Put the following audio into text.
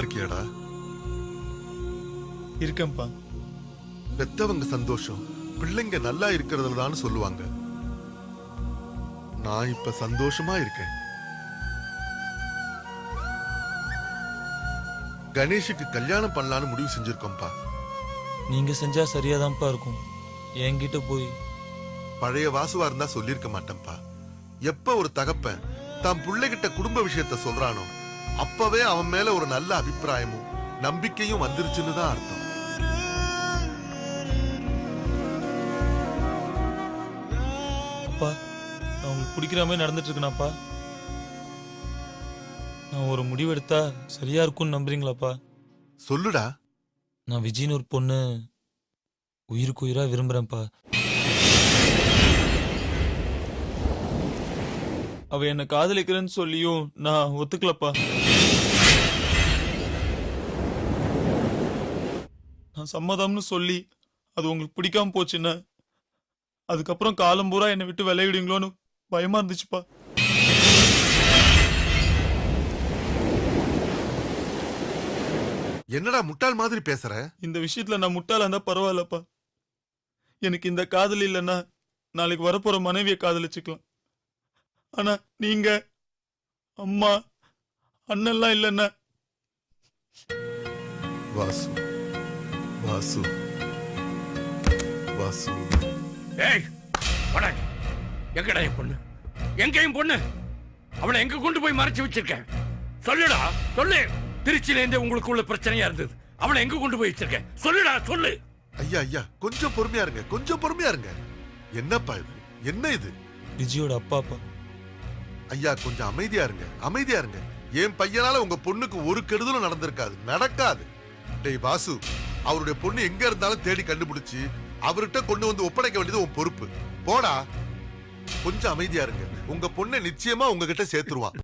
இருக்கியாடா? இருக்கேன்ப்பா. பெத்தவங்க சந்தோஷம் பிள்ளைங்க நல்லா இருக்கிறதுலதான் சொல்லுவாங்க. நான் இப்ப சந்தோஷமா இருக்கேன். கணேஷுக்கு கல்யாணம் பண்ணலான்னு முடிவு செஞ்சிருக்கோம்பா. நீங்க செஞ்சா சரியாதான்ப்பா இருக்கும். என்கிட்ட போய் பழைய வாசுவா இருந்தா சொல்லிருக்க மாட்டேன்ப்பா. எப்ப ஒரு தகப்பன் தான் பிள்ளைகிட்ட குடும்ப விஷயத்த சொல்றானோ அப்பவே அவன் மேல ஒரு நல்ல அபிப்பிராயமும் நம்பிக்கையும் வந்துருச்சுன்னு தான் அர்த்தம். அப்பா, நான் உங்களுக்கு பிடிக்கிற மாதிரி நடந்துட்டு இருக்கேனாப்பா? நான் ஒரு முடிவெடுத்தா சரியா இருக்கும்னு நம்புறீங்களாப்பா? சொல்லுடா. நான் விஜய்னு ஒரு பொண்ணு உயிருக்கு உயிரா விரும்புறேன்ப்பா. அவ என்ன காதலிக்கிறேன்னு சொல்லியும் நான் ஒத்துக்கலப்பா. நான் சம்மதம்னு சொல்லி அது உங்களுக்கு பிடிக்காம போச்சுன்னா அதுக்கப்புறம் காலம் பூரா என்னை விட்டு விளையாடுவீங்களோன்னு பயமா இருந்துச்சுப்பா. என்னடா முட்டாள் மாதிரி பேசுற? இந்த விஷயத்துல நான் முட்டாளா இருந்தா பரவாயில்லப்பா. எனக்கு இந்த காதல் இல்லைன்னா நாளைக்கு வரப்போற மனைவியை காதலிச்சுக்கலாம். ஆனா நீங்க அம்மா அண்ணெல்லாம் இல்லைன்னா வாசு வாசு வாசு. ஏய் வணக்கம். எங்கடா என் பொண்ணு? எங்கேயும் பொண்ணு? அவளை எங்க கொண்டு போய் மறைச்சு வச்சிருக்கேன்? சொல்லுடா சொல்லு. திருச்சியில இருந்தே உங்களுக்கு உள்ள பிரச்சனையா இருந்தது. அவளை எங்க கொண்டு போய் வச்சிருக்கேன்? சொல்லுடா சொல்லு. ஐயா ஐயா கொஞ்சம் பொறுமையா இருங்க, கொஞ்சம் பொறுமையா இருங்க. என்னப்பா இது? என்ன இது? விஜயோட அப்பாப்பா. ஐயா கொஞ்சம் அமைதியா இருங்க, அமைதியா இருங்க. என் பையனால உங்க பொண்ணுக்கு ஒரு கெடுதலும் நடந்திருக்காது, நடக்காது. டேய் வாசு, அவருடைய பொண்ணு எங்க இருந்தாலும் தேடி கண்டுபிடிச்சு அவர்கிட்ட கொண்டு வந்து ஒப்படைக்க வேண்டியது உன் பொறுப்பு. போடா. கொஞ்சம் அமைதியா இருங்க. உங்க பொண்ணை நிச்சயமா உங்ககிட்ட சேர்த்துருவான்.